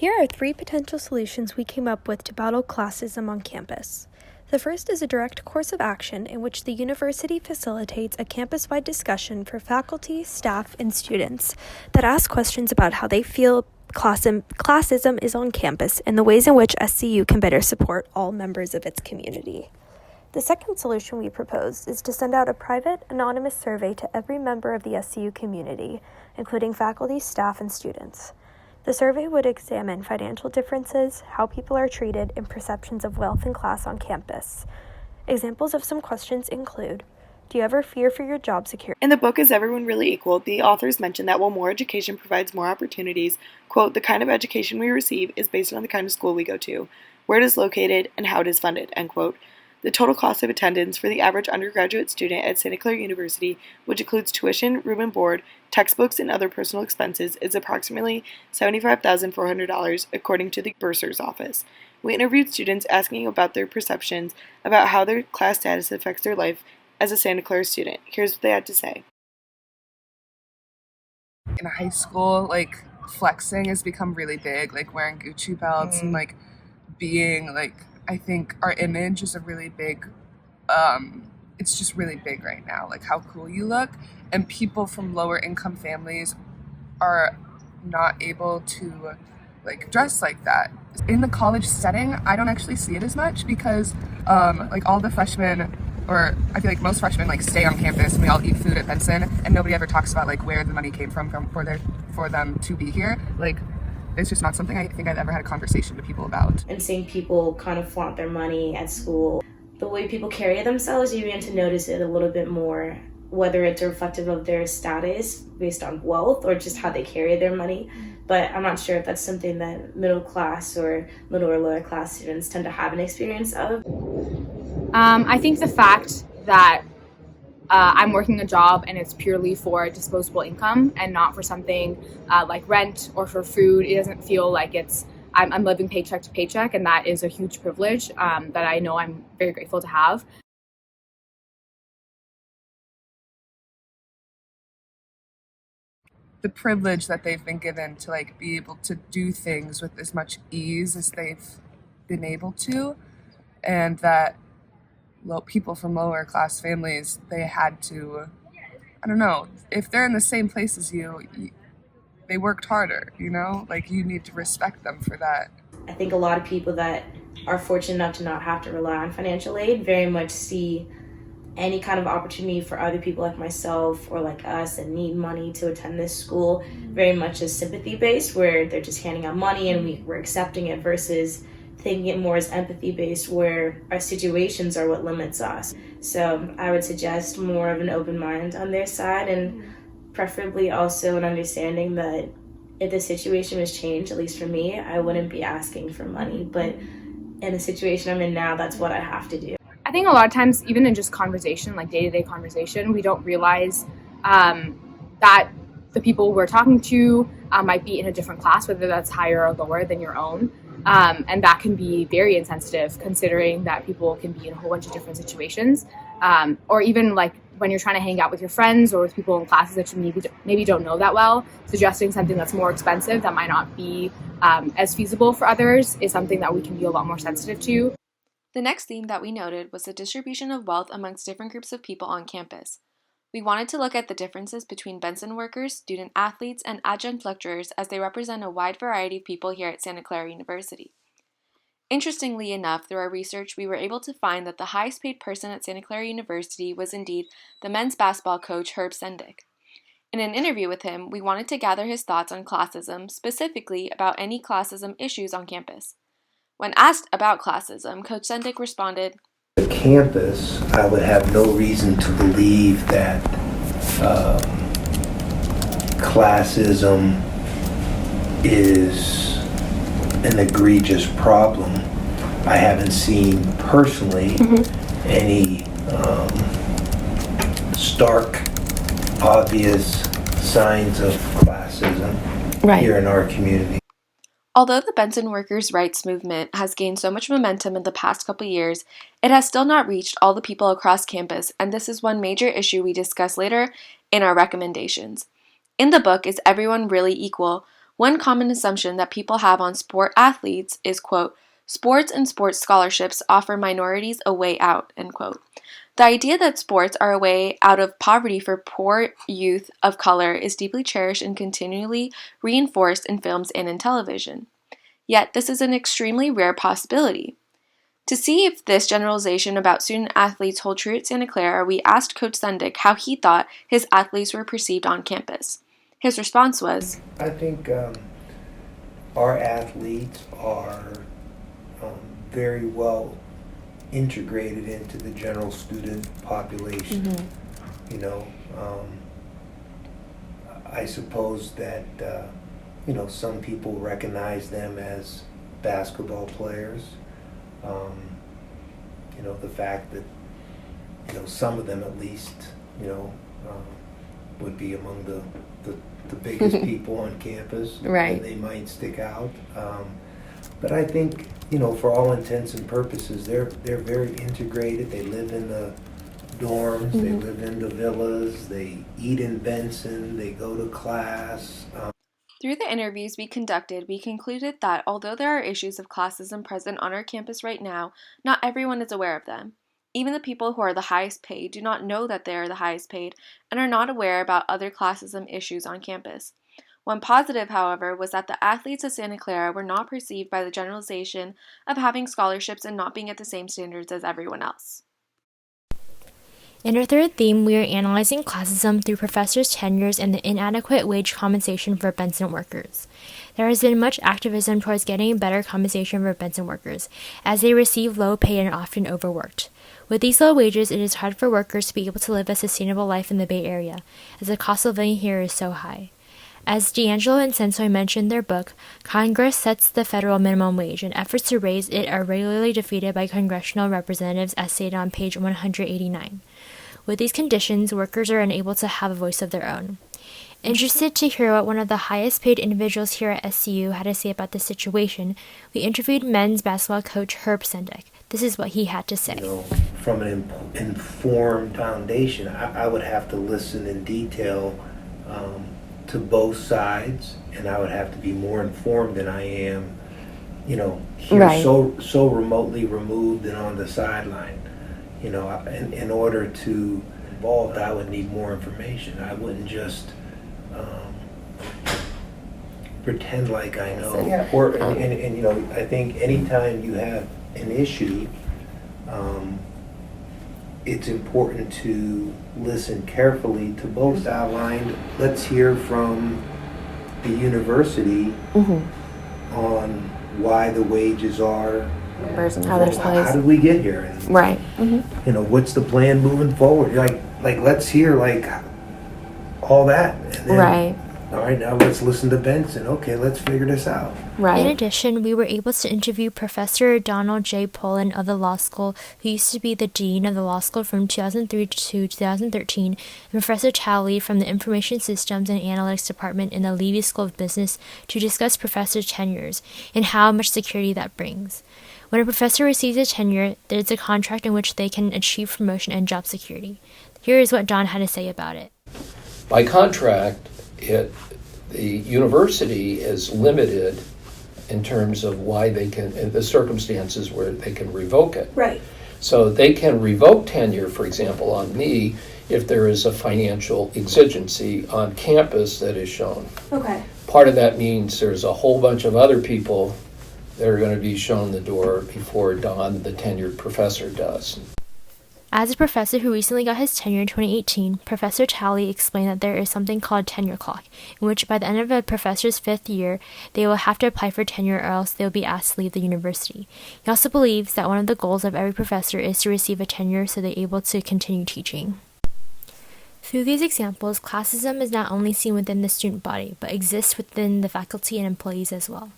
Here are 3 potential solutions we came up with to battle classism on campus. The first is a direct course of action in which the university facilitates a campus-wide discussion for faculty, staff, and students that ask questions about how they feel classism is on campus and the ways in which SCU can better support all members of its community. The second solution we proposed is to send out a private, anonymous survey to every member of the SCU community, including faculty, staff, and students. The survey would examine financial differences, how people are treated, and perceptions of wealth and class on campus. Examples of some questions include, do you ever fear for your job security? In the book, Is Everyone Really Equal?, the authors mention that while more education provides more opportunities, quote, the kind of education we receive is based on the kind of school we go to, where it is located, and how it is funded, end quote. The total cost of attendance for the average undergraduate student at Santa Clara University, which includes tuition, room and board, textbooks, and other personal expenses, is approximately $75,400, according to the bursar's office. We interviewed students asking about their perceptions about how their class status affects their life as a Santa Clara student. Here's what they had to say. In high school, flexing has become really big, wearing Gucci belts and being I think our image is a really big, it's just really big right now, how cool you look. And people from lower income families are not able to dress like that. In the college setting, I don't actually see it as much because all the freshmen, or I feel like most freshmen stay on campus and we all eat food at Benson and nobody ever talks about where the money came from for them to be here. It's just not something I think I've ever had a conversation with people about. And seeing people kind of flaunt their money at school, the way people carry themselves, you begin to notice it a little bit more, whether it's reflective of their status based on wealth or just how they carry their money. But I'm not sure if that's something that middle class or middle or lower class students tend to have an experience of. I think the fact that I'm working a job and it's purely for disposable income and not for something like rent or for food, it doesn't feel like I'm living paycheck to paycheck, and that is a huge privilege that I know I'm very grateful to have. The privilege that they've been given to be able to do things with as much ease as they've been able to, and that people from lower class families, they had to, I don't know, if they're in the same place as you, they worked harder, you need to respect them for that. I think a lot of people that are fortunate enough to not have to rely on financial aid very much see any kind of opportunity for other people like myself or like us that need money to attend this school very much as sympathy based, where they're just handing out money and we're accepting it, versus thinking it more as empathy based, where our situations are what limits us. So I would suggest more of an open mind on their side, and preferably also an understanding that if the situation was changed, at least for me, I wouldn't be asking for money, but in the situation I'm in now, that's what I have to do. I think a lot of times, even in just conversation, day-to-day conversation, we don't realize that the people we're talking to might be in a different class, whether that's higher or lower than your own. And that can be very insensitive, considering that people can be in a whole bunch of different situations. Or even when you're trying to hang out with your friends or with people in classes that you maybe don't know that well, suggesting something that's more expensive that might not be as feasible for others is something that we can be a lot more sensitive to. The next theme that we noted was the distribution of wealth amongst different groups of people on campus. We wanted to look at the differences between Benson workers, student athletes, and adjunct lecturers, as they represent a wide variety of people here at Santa Clara University. Interestingly enough, through our research, we were able to find that the highest paid person at Santa Clara University was indeed the men's basketball coach, Herb Sendick. In an interview with him, we wanted to gather his thoughts on classism, specifically about any classism issues on campus. When asked about classism, Coach Sendick responded, "The campus, I would have no reason to believe that classism is an egregious problem. I haven't seen personally any stark, obvious signs of classism here in our community." Although the Benson workers' rights movement has gained so much momentum in the past couple years, it has still not reached all the people across campus, and this is one major issue we discuss later in our recommendations. In the book, Is Everyone Really Equal?, One common assumption that people have on sport athletes is, quote, sports and sports scholarships offer minorities a way out, end quote. The idea that sports are a way out of poverty for poor youth of color is deeply cherished and continually reinforced in films and in television. Yet, this is an extremely rare possibility. To see if this generalization about student athletes hold true at Santa Clara, we asked Coach Sendick how he thought his athletes were perceived on campus. His response was, I think our athletes are very well integrated into the general student population. You know, I suppose that, some people recognize them as basketball players. The fact that, some of them at least, would be among the biggest people on campus. Right. And they might stick out. But I think, for all intents and purposes, they're very integrated. They live in the dorms, they live in the villas, they eat in Benson, they go to class. Through the interviews we conducted, we concluded that although there are issues of classism present on our campus right now, not everyone is aware of them. Even the people who are the highest paid do not know that they are the highest paid and are not aware about other classism issues on campus. One positive, however, was that the athletes of Santa Clara were not perceived by the generalization of having scholarships and not being at the same standards as everyone else. In our third theme, we are analyzing classism through professors' tenures and the inadequate wage compensation for Benson workers. There has been much activism towards getting better compensation for Benson workers, as they receive low pay and are often overworked. With these low wages, it is hard for workers to be able to live a sustainable life in the Bay Area, as the cost of living here is so high. As D'Angelo and Sensoy mentioned in their book, Congress sets the federal minimum wage, and efforts to raise it are regularly defeated by congressional representatives, as stated on page 189. With these conditions, workers are unable to have a voice of their own. Interested to hear what one of the highest paid individuals here at SCU had to say about this situation, we interviewed men's basketball coach Herb Sendick. This is what he had to say. From an informed foundation, I would have to listen in detail to both sides, and I would have to be more informed than I am, here Right. so remotely removed and on the sideline. In order to involved, I would need more information. I wouldn't just pretend like I know. I think anytime you have an issue, it's important to listen carefully to both outlined. Let's hear from the university on why the wages are. How did we get here? And, Right. What's the plan moving forward? Let's hear all that. And then, Right. All right, now let's listen to Benson. Okay, let's figure this out. In addition, we were able to interview Professor Donald J. Pullen of the law school, who used to be the dean of the law school from 2003 to 2013, and Professor Talley from the Information Systems and Analytics Department in the Levy School of Business to discuss professor tenures and how much security that brings. When a professor receives a tenure, there is a contract in which they can achieve promotion and job security. Here is what Don had to say about it. By contract, the university is limited in terms of why they can, in the circumstances where they can revoke it. Right. So they can revoke tenure, for example, on me, if there is a financial exigency on campus that is shown. Okay. Part of that means there's a whole bunch of other people that are going to be shown the door before Don, the tenured professor, does. As a professor who recently got his tenure in 2018, Professor Talley explained that there is something called tenure clock, in which by the end of a professor's 5th year, they will have to apply for tenure or else they will be asked to leave the university. He also believes that one of the goals of every professor is to receive a tenure so they're able to continue teaching. Through these examples, classism is not only seen within the student body, but exists within the faculty and employees as well.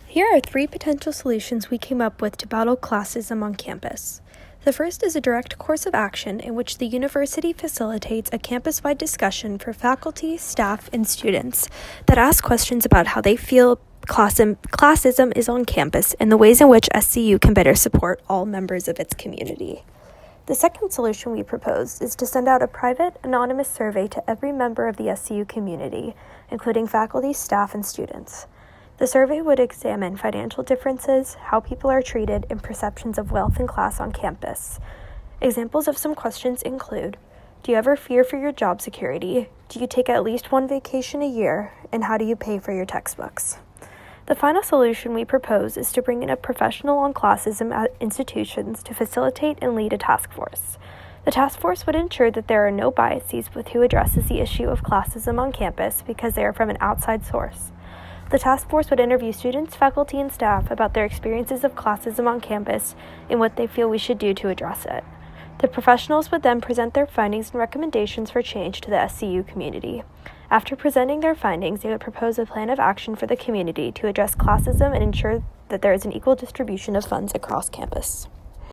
Here are 3 potential solutions we came up with to battle classism on campus. The first is a direct course of action in which the university facilitates a campus-wide discussion for faculty, staff, and students that ask questions about how they feel classism is on campus and the ways in which SCU can better support all members of its community. The second solution we proposed is to send out a private, anonymous survey to every member of the SCU community, including faculty, staff, and students. The survey would examine financial differences, how people are treated, and perceptions of wealth and class on campus. Examples of some questions include: do you ever fear for your job security? Do you take at least one vacation a year? And how do you pay for your textbooks? The final solution we propose is to bring in a professional on classism at institutions to facilitate and lead a task force. The task force would ensure that there are no biases with who addresses the issue of classism on campus because they are from an outside source. The task force would interview students, faculty, and staff about their experiences of classism on campus and what they feel we should do to address it. The professionals would then present their findings and recommendations for change to the SCU community. After presenting their findings, they would propose a plan of action for the community to address classism and ensure that there is an equal distribution of funds across campus.